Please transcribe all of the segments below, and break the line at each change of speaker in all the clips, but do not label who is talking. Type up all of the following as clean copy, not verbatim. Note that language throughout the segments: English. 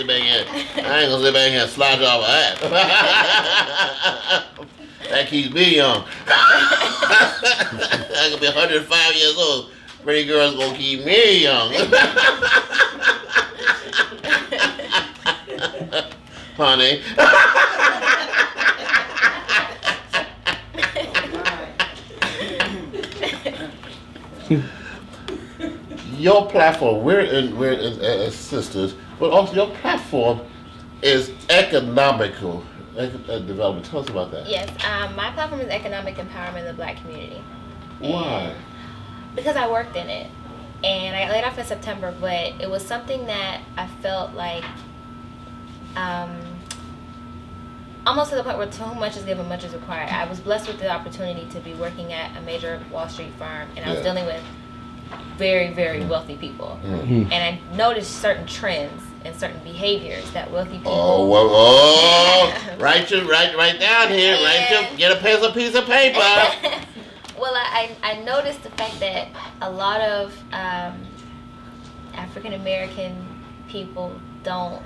sit back here. I ain't gonna sit back here and slouch off of that. That keeps me young. I could be 105 years old. Pretty girls gonna keep me young. Honey. Your platform, we're as sisters, but also your platform is economical development. Tell us about that.
Yes, my platform is economic empowerment of the Black community.
Why?
Because I worked in it, and I got laid off in September, but it was something that I felt like almost to the point where too much is given, much is required. I was blessed with the opportunity to be working at a major Wall Street firm, and I was dealing with very, very wealthy people. And I noticed certain trends and certain behaviors that wealthy people.
Write down here. Get a piece of paper.
Well, I noticed the fact that a lot of African American people don't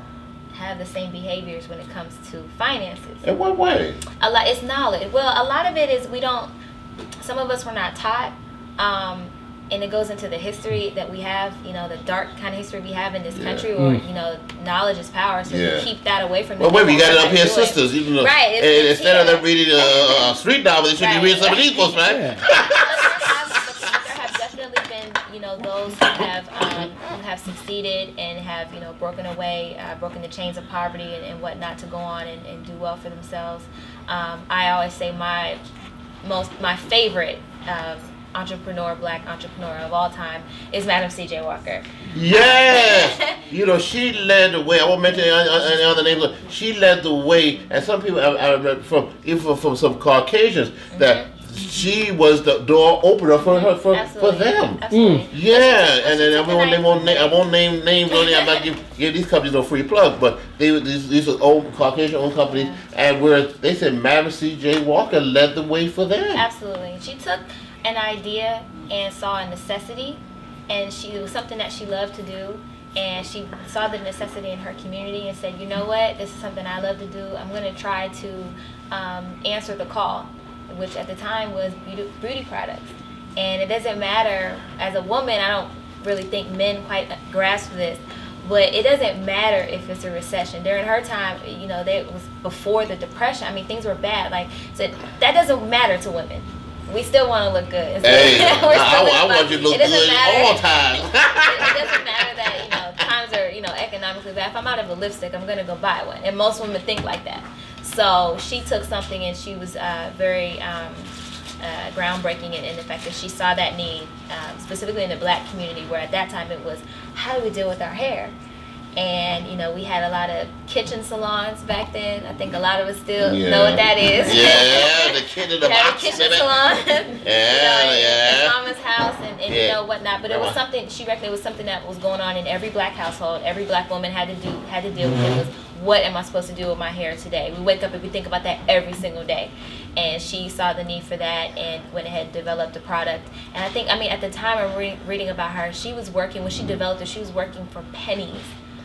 have the same behaviors when it comes to finances.
In what way?
It's knowledge. Well, a lot of it is some of us were not taught. And it goes into the history that we have, the dark kind of history we have in this country, or, knowledge is power, so we keep that away from the
Well, wait, we got it up here, sisters.
Right.
And instead of them reading a street novel, they should be reading some of these books, right?
There have definitely been, those who have succeeded and have, broken the chains of poverty and whatnot to go on and do well for themselves. I always say my favorite Black entrepreneur of all time is Madam C.J. Walker.
Yes! She led the way. I won't mention any other names, but she led the way. And some people, I read from some Caucasians, that she was the door opener for them.
Absolutely.
Yeah, and then I won't name names on there. I'm not give these companies no free plug, but these are old Caucasian-owned companies, and where they said Madam C.J. Walker led the way for them.
Absolutely. She took an idea and saw a necessity, and it was something that she loved to do, and she saw the necessity in her community and said, you know what, this is something I love to do. I'm going to try to answer the call, which at the time was beauty products. And it doesn't matter, as a woman, I don't really think men quite grasp this, but it doesn't matter if it's a recession. During her time, it was before the Depression. I mean, things were bad. So that doesn't matter to women. We still want to look good.
Hey, I want you to look good all the time.
It doesn't matter that times are economically bad. If I'm out of a lipstick, I'm gonna go buy one, and most women think like that. So she took something, and she was very groundbreaking in the fact that she saw that need, specifically in the Black community, where at that time it was, how do we deal with our hair? And we had a lot of kitchen salons back then. I think a lot of us still know what that is.
Yeah, the kid in the box.
Kitchen salon.
Yeah.
In mama's house and whatnot. But it was something, she reckoned it was something that was going on in every Black household. Every Black woman had to deal with it. Was, what am I supposed to do with my hair today? We wake up and we think about that every single day. And she saw the need for that and went ahead and developed the product. And I think, at the time I'm reading about her, she was working, when she developed it, she was working for pennies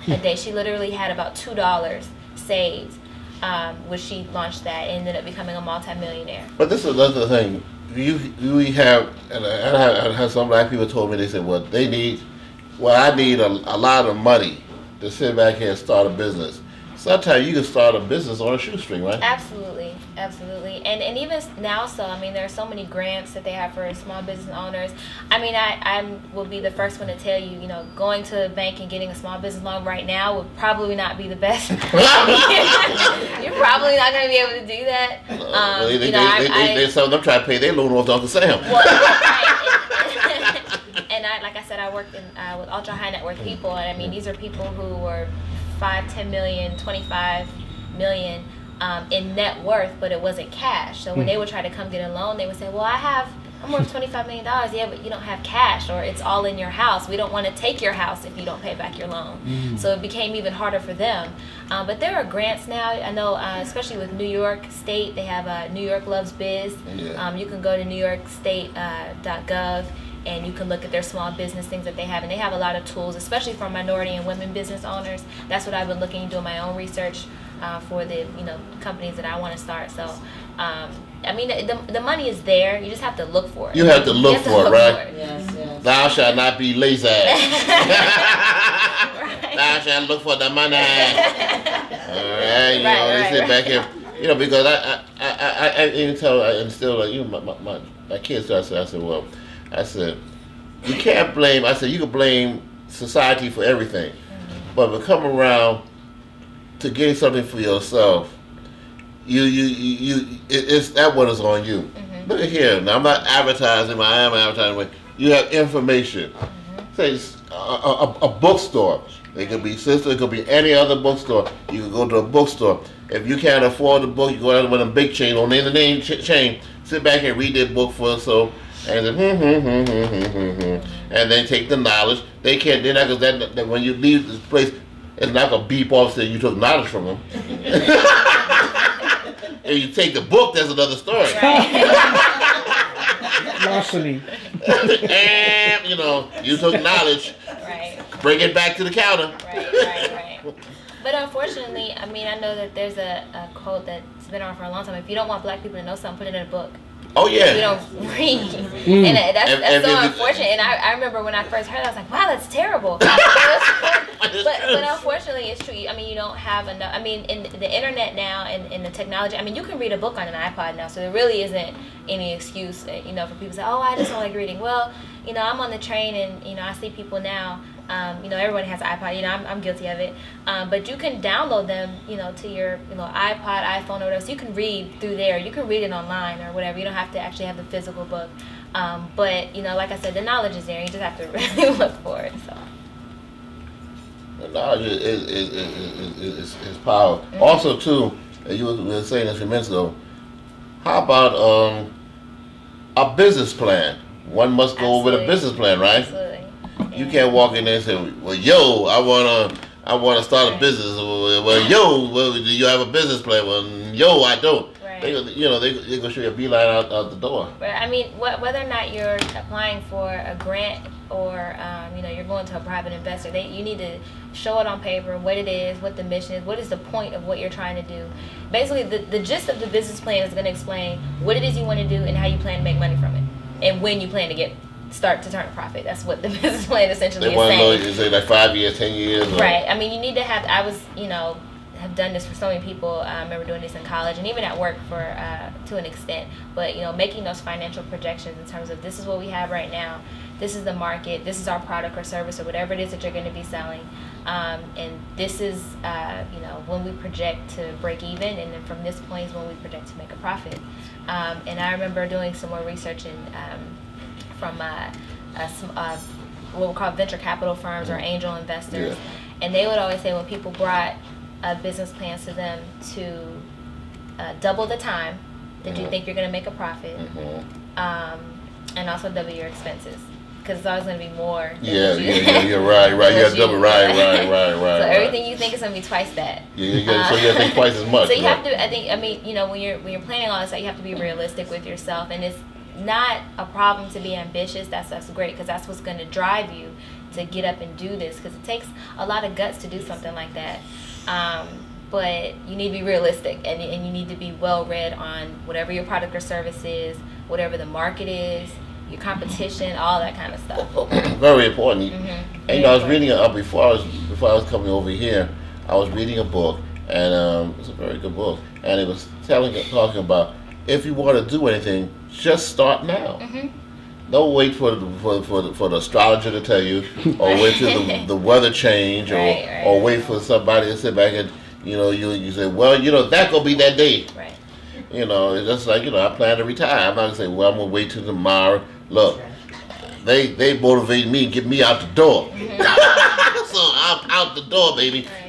a day. She literally had about $2 saved, which she launched that and ended up becoming a multi-millionaire.
But this is another thing. We have, and I had some Black people told me, they said, I need a lot of money to sit back here and start a business. Sometimes you can start a business on a shoestring, right?
Absolutely. And even now, there are so many grants that they have for small business owners. I will be the first one to tell you, going to a bank and getting a small business loan right now would probably not be the best. You're probably not going to be able to do that.
Some of them try to pay their loan off to Uncle Sam.
Well, and like I said, I worked with ultra high net worth people, and these are people who were 5, 10 million, 25 million in net worth, but it wasn't cash. So when they would try to come get a loan, they would say, well, I'm worth $25 million. Yeah, but you don't have cash, or it's all in your house. We don't want to take your house if you don't pay back your loan. So it became even harder for them. But there are grants now. I know, especially with New York State, they have New York Loves Biz. You can go to newyorkstate.gov and you can look at their small business things that they have, and they have a lot of tools, especially for minority and women business owners. That's what I've been looking, doing my own research for the companies that I want to start. So I mean, the money is there. You just have to look for it.
You have to look for it, right?
Yes, yes.
Thou shalt not be lazy.
Right.
Thou shalt look for the money. All right, they sit back here, because I even tell, I instill my kids. So I said, you can't blame. I said you can blame society for everything, but when come around to getting something for yourself, it's that one is on you. Look at here. Now I'm not advertising, but I am advertising. But you have information. Say a bookstore. It could be Sister. It could be any other bookstore. You can go to a bookstore. If you can't afford the book, you go out with a big chain. Don't name the name chain. Sit back and read that book for so. And then and then take the knowledge. They're not, because that when you leave this place, it's not gonna beep off saying you took knowledge from them. If you take the book, that's another story.
Larceny.
And you took knowledge.
Right.
Bring it back to the counter.
Right. But unfortunately, I mean, I know that there's a quote that's been on for a long time. If you don't want black people to know something, put it in a book.
Oh yeah.
We don't read, and that's so unfortunate. And I remember when I first heard that, I was like, "Wow, that's terrible." but unfortunately, it's true. I mean, you don't have enough. I mean, in the internet now and the technology. I mean, you can read a book on an iPod now, so there really isn't any excuse, for people to say, "Oh, I just don't like reading." Well, I'm on the train, and I see people now. Everybody has an iPod. I'm guilty of it. But you can download them, to your, iPod, iPhone, or whatever. So you can read through there. You can read it online or whatever. You don't have to actually have the physical book. But like I said, the knowledge is there. You just have to really look for it. So.
The knowledge is power. Also, too, you were saying this a few minutes ago. How about a business plan? One must go with a business plan, right?
Absolutely.
You can't walk in there and say, "Well, yo, I wanna start a business." Well, yo, do you have a business plan? Well, yo, I don't.
Right.
They gonna show you a beeline out the door.
But I mean, whether or not you're applying for a grant or you're going to a private investor, you need to show it on paper what it is, what the mission is, what is the point of what you're trying to do. Basically, the gist of the business plan is going to explain what it is you want to do and how you plan to make money from it, and when you plan to start to turn a profit. That's what the business plan essentially is saying.
They want to know, you say like 5 years, 10 years.
Right. I mean, you need to have. I was, have done this for so many people. I remember doing this in college and even at work to an extent. But making those financial projections in terms of this is what we have right now, this is the market, this is our product or service or whatever it is that you're going to be selling, and this is when we project to break even, and then from this point is when we project to make a profit. And I remember doing some more research from what we call venture capital firms or angel investors, and they would always say when people brought business plans to them to double the time that you think you're going to make a profit, and also double your expenses, because it's always going to be more.
You're right. You got to double, right.
So everything you think is going to be twice that.
So you got to think twice as much.
So you have to. When you're planning all this, you have to be realistic with yourself, and it's not a problem to be ambitious. That's great, because that's what's going to drive you to get up and do this, because it takes a lot of guts to do something like that. But you need to be realistic, and you need to be well read on whatever your product or service is, whatever the market is, your competition, all that kind of stuff.
Very important. And I was reading before I was coming over here, I was reading a book, and it's a very good book, and it was talking about, if you want to do anything, just start now. Don't wait for the astrologer to tell you, or wait till the weather change, or wait for somebody to sit back and you say, well, that gonna be that day.
Right.
It's just like I plan to retire. I'm not gonna say, well, I'm gonna wait till tomorrow. Look, they motivate me, get me out the door. So I'm out the door, baby. Right.